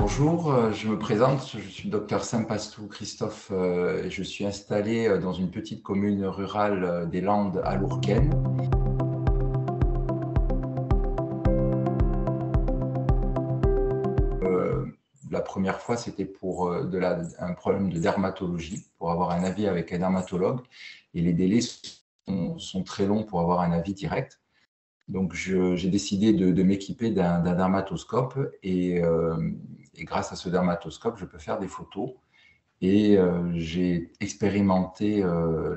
Bonjour, je me présente, je suis le docteur Saint-Pastou Christophe et je suis installé dans une petite commune rurale des Landes à Lourquenne. La première fois, c'était pour un problème de dermatologie, pour avoir un avis avec un dermatologue. Et les délais sont très longs pour avoir un avis direct. Donc, j'ai décidé de m'équiper d'un dermatoscope et grâce à ce dermatoscope, je peux faire des photos. Et j'ai expérimenté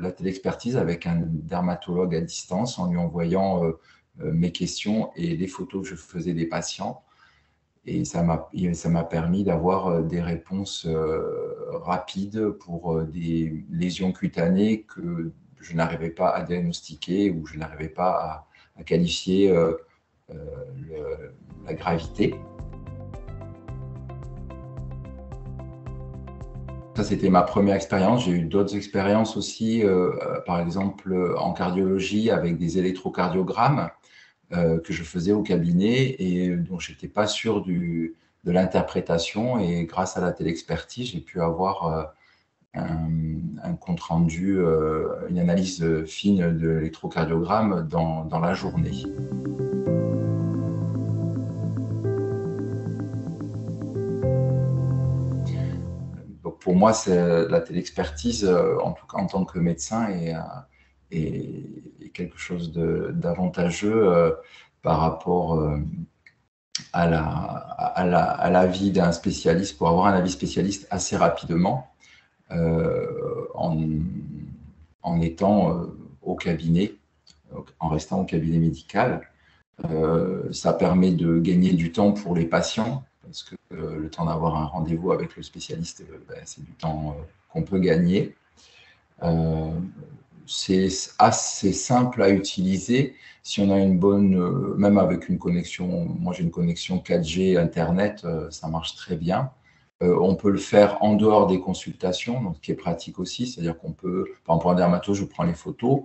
la téléexpertise avec un dermatologue à distance en lui envoyant mes questions et les photos que je faisais des patients. Et ça m'a permis d'avoir des réponses rapides pour des lésions cutanées que je n'arrivais pas à diagnostiquer ou je n'arrivais pas à qualifier la gravité. Ça, c'était ma première expérience. J'ai eu d'autres expériences aussi, par exemple en cardiologie avec des électrocardiogrammes que je faisais au cabinet et dont je n'étais pas sûr de l'interprétation. Et grâce à la téléexpertise, j'ai pu avoir un compte-rendu, une analyse fine de l'électrocardiogramme dans la journée. Donc pour moi, la téléexpertise, en tout cas en tant que médecin, est quelque chose d'avantageux par rapport à l'avis d'un spécialiste, pour avoir un avis spécialiste assez rapidement en étant au cabinet, en restant au cabinet médical. Ça permet de gagner du temps pour les patients, parce que le temps d'avoir un rendez-vous avec le spécialiste, c'est du temps qu'on peut gagner. C'est assez simple à utiliser si on a une bonne, même avec une connexion, moi j'ai une connexion 4G Internet, ça marche très bien. On peut le faire en dehors des consultations, donc ce qui est pratique aussi, c'est-à-dire qu'on peut, par exemple pour un dermatologue, je prends les photos,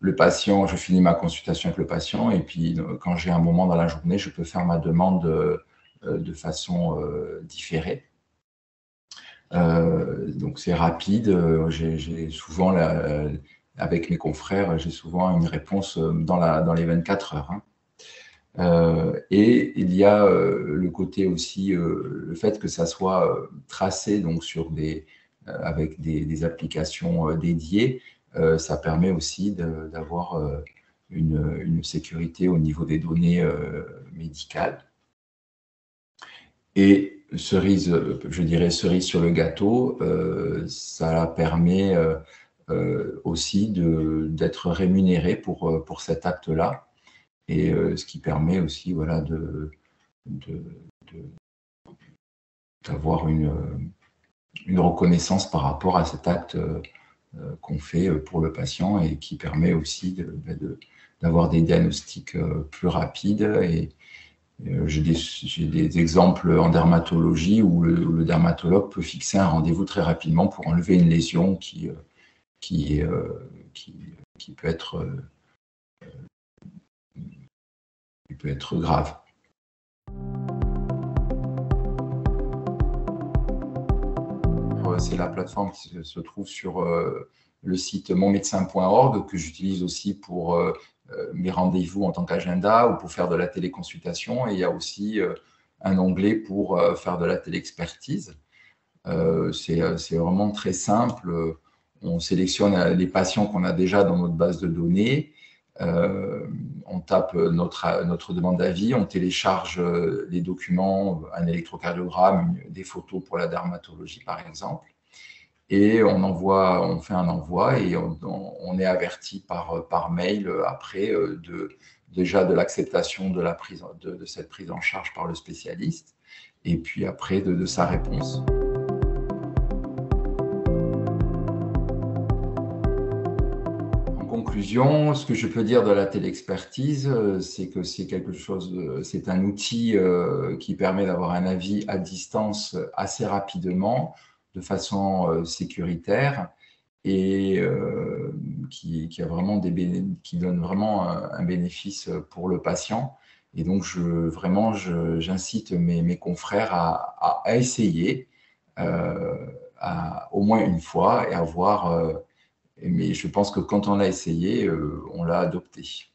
le patient, je finis ma consultation avec le patient et puis quand j'ai un moment dans la journée, je peux faire ma demande de façon différée. Donc c'est rapide, j'ai souvent, avec mes confrères, j'ai souvent une réponse dans les 24 heures. Et il y a le côté aussi, le fait que ça soit tracé donc avec des applications dédiées, ça permet aussi d'avoir une sécurité au niveau des données médicales. Et cerise, je dirais cerise sur le gâteau, ça permet aussi d'être rémunéré pour cet acte-là, et ce qui permet aussi voilà, d'avoir une reconnaissance par rapport à cet acte qu'on fait pour le patient et qui permet aussi d'avoir des diagnostics plus rapides. Et j'ai des exemples en dermatologie où le dermatologue peut fixer un rendez-vous très rapidement pour enlever une lésion qui peut être grave. C'est la plateforme qui se trouve sur le site monmédecin.org que j'utilise aussi pour mes rendez-vous en tant qu'agenda ou pour faire de la téléconsultation. Et il y a aussi un onglet pour faire de la téléexpertise. C'est vraiment très simple. On sélectionne les patients qu'on a déjà dans notre base de données. On tape notre demande d'avis, on télécharge les documents, un électrocardiogramme, des photos pour la dermatologie par exemple, et on fait un envoi et on est averti par mail après déjà de l'acceptation de cette prise en charge par le spécialiste et puis après de sa réponse. Conclusion, ce que je peux dire de la téléexpertise, c'est que c'est un outil qui permet d'avoir un avis à distance assez rapidement, de façon sécuritaire et qui donne vraiment un bénéfice pour le patient Et donc, vraiment, j'incite mes confrères à essayer au moins une fois et à voir. Mais je pense que quand on a essayé, on l'a adopté.